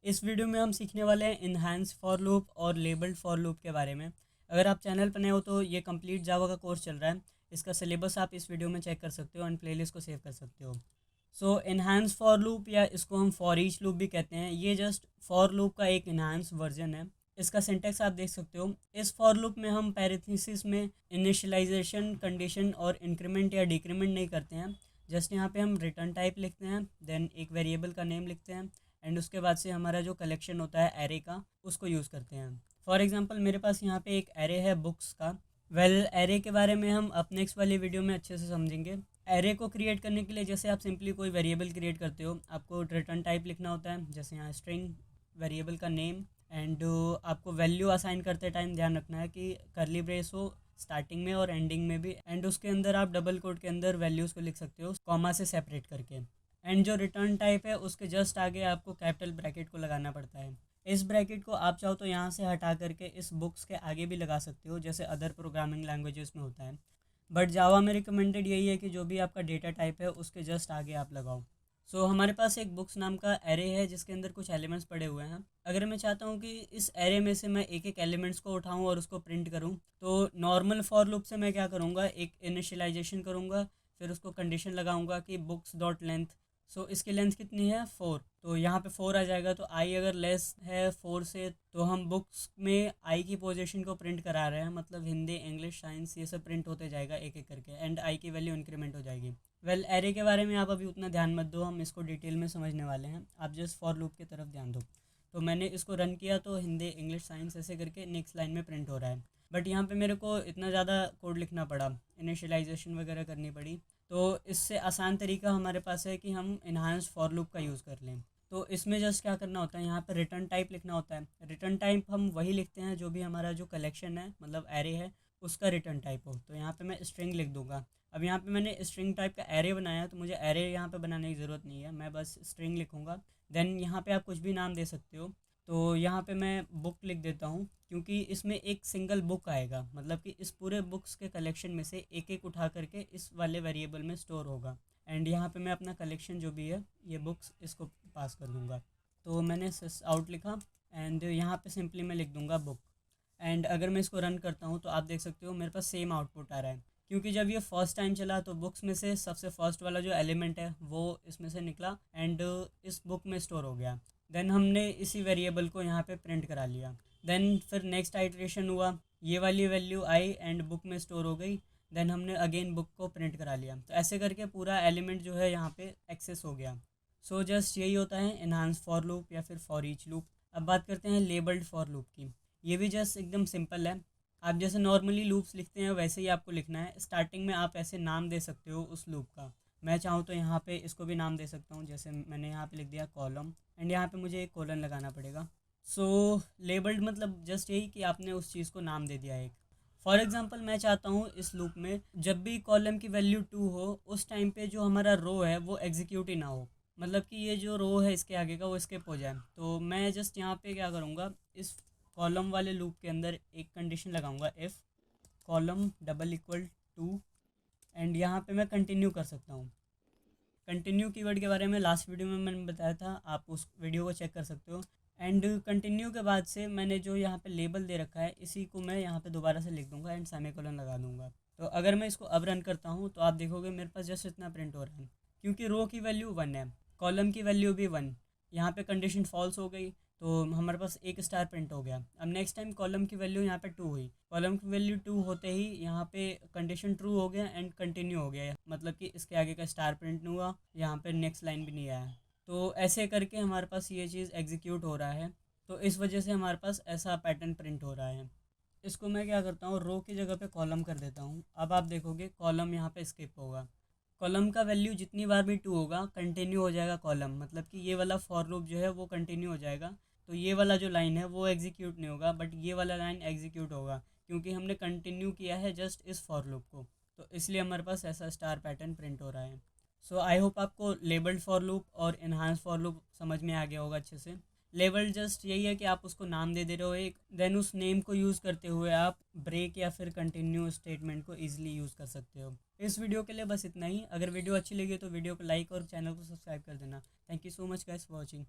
इस वीडियो में हम सीखने वाले हैं इन्हांस फॉर लूप और लेबल्ड फॉर लूप के बारे में। अगर आप चैनल पर नए हो तो ये कंप्लीट जावा का कोर्स चल रहा है। इसका सिलेबस आप इस वीडियो में चेक कर सकते हो एंड प्लेलिस्ट को सेव कर सकते हो। सो इन्हांस फॉर लूप या इसको हम फॉर ईच लूप भी कहते हैं, ये जस्ट फॉर लूप का एक इन्हांस वर्जन है। इसका सिंटेक्स आप देख सकते हो। इस फॉर लूप में हम पैरेंथेसिस में इनिशियलाइजेशन कंडीशन और इंक्रीमेंट या डिक्रीमेंट नहीं करते हैं। जस्ट यहाँ पे हम रिटर्न टाइप लिखते हैं, देन एक वेरिएबल का नेम लिखते हैं एंड उसके बाद से हमारा जो कलेक्शन होता है एरे का उसको यूज़ करते हैं। फॉर एग्जांपल मेरे पास यहाँ पे एक एरे है बुक्स का। एरे के बारे में हम अब नेक्स्ट वाली वीडियो में अच्छे से समझेंगे। एरे को क्रिएट करने के लिए जैसे आप सिंपली कोई वेरिएबल क्रिएट करते हो, आपको रिटर्न टाइप लिखना होता है, जैसे यहाँ स्ट्रिंग, वेरिएबल का नेम एंड आपको वैल्यू असाइन करते टाइम ध्यान रखना है कि करली ब्रेस हो स्टार्टिंग में और एंडिंग में भी, एंड उसके अंदर आप डबल कोट के अंदर वैल्यूज़ को लिख सकते हो कॉमा से सेपरेट करके। एंड जो रिटर्न टाइप है उसके जस्ट आगे आपको कैपिटल ब्रैकेट को लगाना पड़ता है। इस ब्रैकेट को आप चाहो तो यहाँ से हटा करके इस बुक्स के आगे भी लगा सकते हो, जैसे अदर प्रोग्रामिंग लैंग्वेजेस में होता है। बट जावा में रिकमेंडेड यही है कि जो भी आपका डेटा टाइप है उसके जस्ट आगे आप लगाओ। हमारे पास एक बुक्स नाम का एरे है जिसके अंदर कुछ एलिमेंट्स पड़े हुए हैं। अगर मैं चाहता हूँ कि इस एरे में से मैं एक एक एलिमेंट्स को उठाऊँ और उसको प्रिंट करूँ, तो नॉर्मल फॉर लूप से मैं क्या करूँगा, एक इनिशियलाइजेशन करूँगा, फिर उसको कंडीशन लगाऊंगा कि बुक्स डॉट लेंथ। इसकी लेंथ कितनी है 4, तो यहाँ पे 4 आ जाएगा। तो आई अगर लेस है 4 से तो हम बुक्स में आई की पोजीशन को प्रिंट करा रहे हैं, मतलब हिंदी इंग्लिश साइंस ये सब प्रिंट होते जाएगा एक एक करके एंड आई की वैल्यू इंक्रीमेंट हो जाएगी। एरे के बारे में आप अभी उतना ध्यान मत दो, हम इसको डिटेल में समझने वाले हैं, आप जस्ट फॉर लूप की तरफ ध्यान दो। तो मैंने इसको रन किया तो हिंदी इंग्लिश साइंस ऐसे करके नेक्स्ट लाइन में प्रिंट हो रहा है। बट यहाँ पे मेरे को इतना ज़्यादा कोड लिखना पड़ा, इनिशियलाइजेशन वगैरह करनी पड़ी। तो इससे आसान तरीका हमारे पास है कि हम इन्हांस फॉर लूप का यूज़ कर लें। तो इसमें जस्ट क्या करना होता है, यहाँ पे रिटर्न टाइप लिखना होता है। रिटर्न टाइप हम वही लिखते हैं जो भी हमारा जो कलेक्शन है, मतलब एरे है, उसका रिटर्न टाइप हो। तो यहाँ पे मैं स्ट्रिंग लिख दूंगा। अब यहाँ पे मैंने स्ट्रिंग टाइप का एरे बनाया है तो मुझे एरे यहाँ पे बनाने की ज़रूरत नहीं है, मैं बस स्ट्रिंग लिखूँगा। देन यहाँ पे आप कुछ भी नाम दे सकते हो। तो यहाँ पे मैं बुक लिख देता हूँ क्योंकि इसमें एक सिंगल बुक आएगा, मतलब कि इस पूरे बुक्स के कलेक्शन में से एक एक उठा करके इस वाले वेरिएबल में स्टोर होगा। एंड यहाँ पे मैं अपना कलेक्शन जो भी है ये बुक्स इसको पास कर दूँगा। तो मैंने सिस आउट लिखा एंड यहाँ पे सिंपली मैं लिख दूँगा बुक। एंड अगर मैं इसको रन करता हूँ तो आप देख सकते हो मेरे पास सेम आउटपुट आ रहा है, क्योंकि जब ये फर्स्ट टाइम चला तो बुक्स में से सबसे फर्स्ट वाला जो एलिमेंट है वो इसमें से निकला एंड इस बुक में स्टोर हो गया। देन हमने इसी वेरिएबल को यहाँ पे प्रिंट करा लिया। देन फिर नेक्स्ट आइट्रेशन हुआ, ये वाली वैल्यू आई एंड बुक में स्टोर हो गई। देन हमने अगेन बुक को प्रिंट करा लिया, तो ऐसे करके पूरा एलिमेंट जो है यहाँ पे एक्सेस हो गया। जस्ट यही होता है इन्हांस फॉर लूप या फिर फॉर ईच लूप। अब बात करते हैं लेबल्ड फॉर लूप की। ये भी जस्ट एकदम सिंपल है। आप जैसे नॉर्मली लूप्स लिखते हैं वैसे ही आपको लिखना है। स्टार्टिंग में आप ऐसे नाम दे सकते हो उस लूप का। मैं चाहूँ तो यहाँ पे इसको भी नाम दे सकता हूँ, जैसे मैंने यहाँ पे लिख दिया कॉलम एंड यहाँ पे मुझे एक कोलन लगाना पड़ेगा। लेबल्ड मतलब जस्ट यही कि आपने उस चीज़ को नाम दे दिया एक। फॉर एग्जांपल मैं चाहता हूँ इस लूप में जब भी कॉलम की वैल्यू 2 हो उस टाइम पे जो हमारा रो है वो एग्जीक्यूट ही ना हो, मतलब कि ये जो रो है इसके आगे का वो स्किप हो जाए। तो मैं जस्ट यहाँ पे क्या करूँगा, इस कॉलम वाले लूप के अंदर एक कंडीशन लगाऊंगा, if column double equal to, and यहाँ पे मैं कंटिन्यू कर सकता हूँ। कंटिन्यू कीवर्ड के बारे में लास्ट वीडियो में मैंने बताया था, आप उस वीडियो को चेक कर सकते हो। एंड कंटिन्यू के बाद से मैंने जो यहाँ पे लेबल दे रखा है इसी को मैं यहाँ पे दोबारा से लिख दूंगा एंड सेमीकोलन लगा दूंगा। तो अगर मैं इसको अब रन करता हूँ तो आप देखोगे मेरे पास जस्ट इतना प्रिंट हो रहा है, क्योंकि रो की वैल्यू 1 है, कॉलम की वैल्यू भी 1। यहाँ पे कंडीशन फॉल्स हो गई तो हमारे पास एक स्टार प्रिंट हो गया। अब नेक्स्ट टाइम कॉलम की वैल्यू यहाँ पे 2 हुई, कॉलम की वैल्यू 2 होते ही यहाँ पे कंडीशन ट्रू हो गया एंड कंटिन्यू हो गया, मतलब कि इसके आगे का स्टार प्रिंट नहीं हुआ, यहाँ पे नेक्स्ट लाइन भी नहीं आया। तो ऐसे करके हमारे पास ये चीज़ एग्जीक्यूट हो रहा है, तो इस वजह से हमारे पास ऐसा पैटर्न प्रिंट हो रहा है। इसको मैं क्या करता हूँ, रो की जगह पे कॉलम कर देता हूँ। अब आप देखोगे कॉलम यहाँ पे स्किप होगा। कॉलम का वैल्यू जितनी बार भी 2 होगा कंटिन्यू हो जाएगा कॉलम, मतलब कि ये वाला फॉर लूप जो है वो कंटिन्यू हो जाएगा। तो ये वाला जो लाइन है वो एग्जीक्यूट नहीं होगा बट ये वाला लाइन एग्जीक्यूट होगा, क्योंकि हमने कंटिन्यू किया है जस्ट इस फॉर लूप को। तो इसलिए हमारे पास ऐसा स्टार पैटर्न प्रिंट हो रहा है। आई होप आपको लेबल्ड फॉर लूप और इन्हांस फॉर लूप समझ में आ गया होगा अच्छे से। लेबल जस्ट यही है कि आप उसको नाम दे रहे हो एक, देन उस नेम को यूज़ करते हुए आप ब्रेक या फिर कंटिन्यू स्टेटमेंट को ईजिली यूज़ कर सकते हो। इस वीडियो के लिए बस इतना ही। अगर वीडियो अच्छी लगी तो वीडियो को लाइक और चैनल को सब्सक्राइब कर देना। Thank you so much guys for watching.